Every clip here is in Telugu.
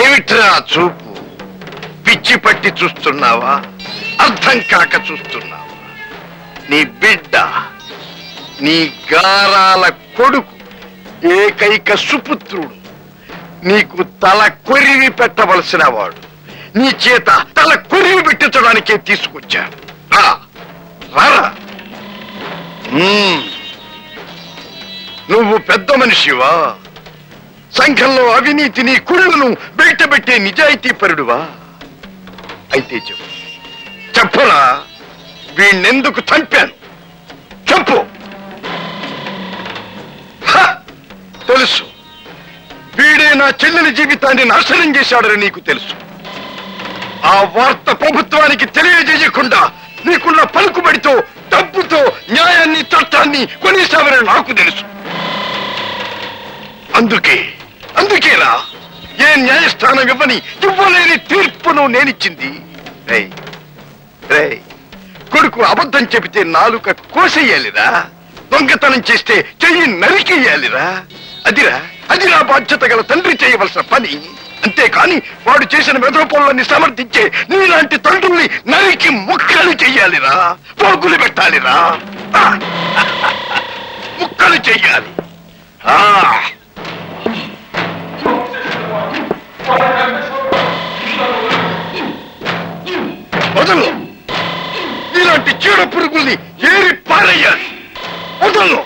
ఏమిట్రా చూపు? పిచ్చి పట్టి చూస్తున్నావా? అర్థం కాక చూస్తున్నావా? నీ బిడ్డ, నీ గారాల కొడుకు, ఏకైక సుపుత్రుడు, నీకు తల కొరివి పెట్టవలసిన వాడు నీ చేత తల కొరివి పెట్టించడానికే తీసుకొచ్చాను. నువ్వు పెద్ద మనిషివా? సంఘంలో అవినీతిని కుళ్ళను బయటపెట్టే నిజాయితీ పరుడువా? అయితే చెప్పరా, వీణ్ణెందుకు చంపాను చెప్పు. తెలుసు, వీడే నా చెల్లెలి జీవితాన్ని నాశనం చేశాడని నీకు తెలుసు. ఆ వార్త ప్రభుత్వానికి తెలియజేయకుండా నీకున్న పలుకుబడితో, డబ్బుతో న్యాయాన్ని, చట్టాన్ని కొనేసావని నాకు తెలుసు. అందుకేనా ఏ న్యాయస్థానం ఇవ్వలేని తీర్పును నేనిచ్చింది. కొడుకు అబద్ధం చెబితే నాలుక కోసేయాలిరా, దొంగతనం చేస్తే చెయ్యి నరికేయాలిరా. అదిరా బాధ్యత గల తండ్రి చేయవలసిన పని. అంతేకాని వాడు చేసిన మెదపనులన్నీ సమర్థించే నీలాంటి తండ్రుల్ని నరికి ముక్కలు చెయ్యాలిరా, పోగులు పెట్టాలిరా, ముక్కలు చెయ్యాలి. వదలు, ఇలాంటి చీడ పురుగుల్ని ఏరి పారేయాలి. వదలు.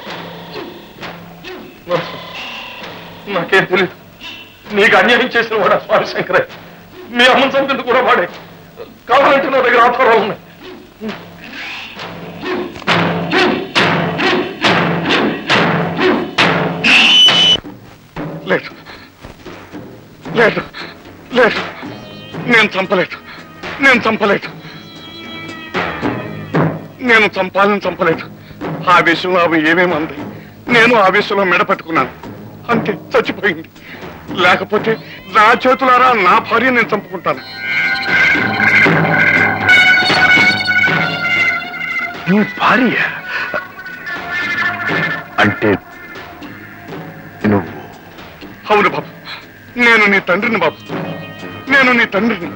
నాకేం తెలియదు, నీకు అన్యాయం చేసిన వాడు స్వామి శంకరయ్య. మీ అమ్మని చంపింది కూడా వాడే. కావాలంటే నా దగ్గర ఆధారాలు ఉన్నాయి. లేదు లేదు లేదు, నేను చంపలేదు. నేను చంపలేదు. ఆవేశంలో అవి ఏమేమి అంది, నేను ఆవేశంలో మెడపట్టుకున్నాను, అంతే, చచ్చిపోయింది. లేకపోతే నా చేతులారా నా భార్య నేను చంపుకుంటాను. నీ భార్య అంటే నువ్వు? అవును బాబు, నేను నీ తండ్రిని బాబు, నేను నీ తండ్రిని.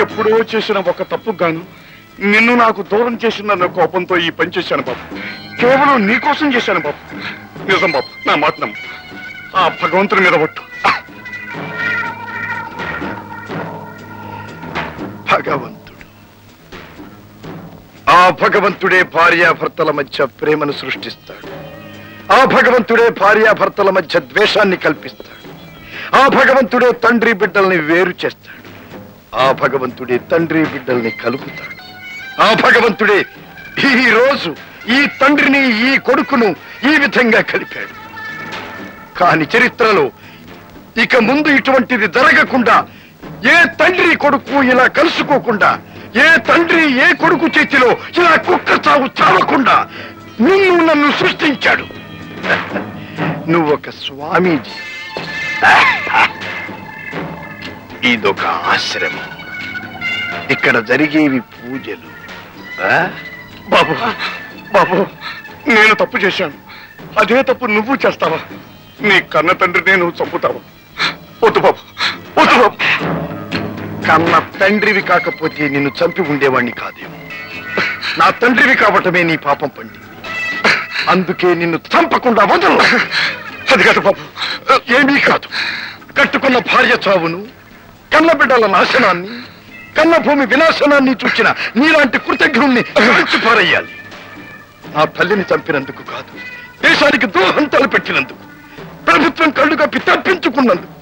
ఎప్పుడో చేసిన ఒక తప్పుకు గాను నిన్ను నాకు దూరం చేసిందన్న కోపంతో ఈ పని చేశాను బాబు. కేవలం నీకోసం చేశాను బాబు. నిజం బాబు, నా మాట నమ్ము. ఆ భగవంతుని మీద ఒట్టు. ఆ భగవంతుడే భార్యాభర్తల మధ్య ప్రేమను సృష్టిస్తాడు. ఆ భగవంతుడే భార్యాభర్తల మధ్య ద్వేషాన్ని కల్పిస్తాడు. ఆ భగవంతుడే తండ్రి బిడ్డల్ని వేరు చేస్తాడు. ఆ భగవంతుడే తండ్రి బిడ్డల్ని కలుపుతాడు. ఆ భగవంతుడే ఈ రోజు ఈ తండ్రిని, ఈ కొడుకును ఈ విధంగా కలిపాడు. కాని చరిత్రలో ఇక ముందు ఇటువంటిది జరగకుండా, ఏ తండ్రి కొడుకు ఇలా కలుసుకోకుండా, ఏ తండ్రి ఏ కొడుకు చేతిలో ఇలా కుక్క చావు చావకుండా నన్ను సృష్టించాడు. నువ్వొక స్వామీజీ, ఇదొక ఆశ్రమం. ఇక్కడ జరిగేవి పూజలు. బాబు బాబు, నేను తప్పు చేశాను. అదే తప్పు నువ్వు చేస్తావా? నీ కన్న తండ్రిని నువ్వు చంపుతావా? వద్దు బాబు, వద్దు బాబు. కన్న తండ్రివి కాకపోతే నిన్ను చంపి ఉండేవాణ్ణి కాదేమో. నా తండ్రివి కావటమే నీ పాపం పండింది. అందుకే నిన్ను చంపకుండా వదలు. అది కాదు బాబు, ఏమీ కాదు. కట్టుకున్న భార్య చావును, కన్న బిడ్డల నాశనాన్ని, కన్న భూమి వినాశనాన్ని చూచిన నీలాంటి కృతజ్ఞుల్ని పారేయాలి. నా తల్లిని చంపినందుకు కాదు, దేశానికి ద్రోహం తలపెట్టినందుకు, ప్రభుత్వం కళ్ళు కప్పి తప్పించుకున్నందుకు,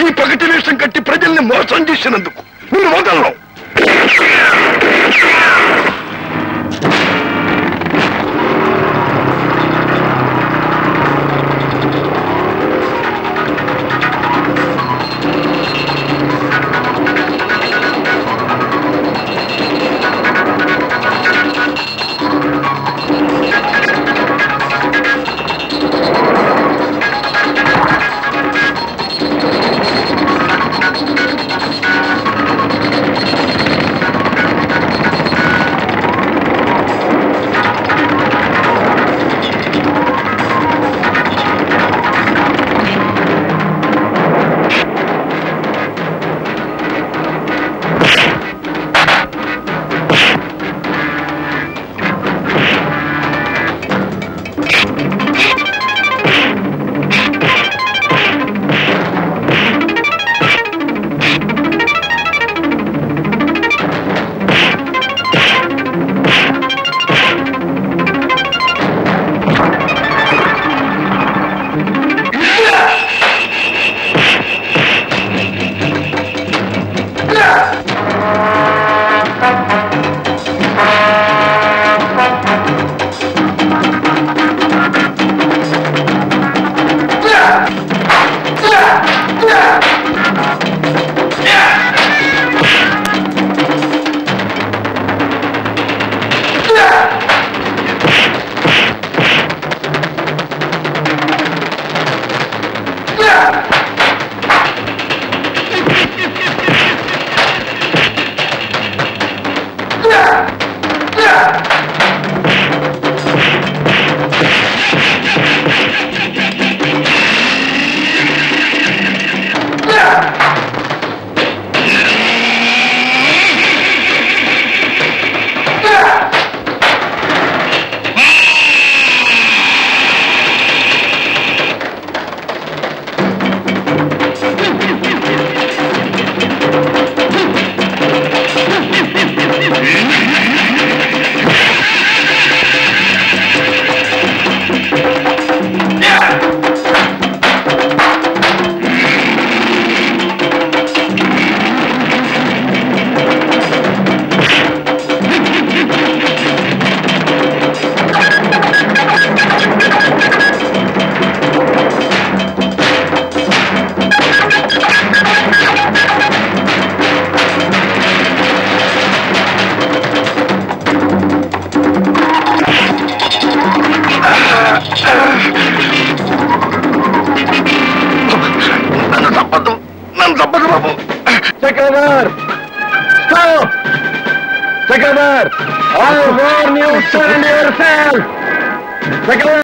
ఈ పగటి వేషం కట్టి ప్రజల్ని మోసం చేసినందుకు నిన్ను వదలను. Chakradhar stop Chakradhar I warn you surrender yourself Chakradhar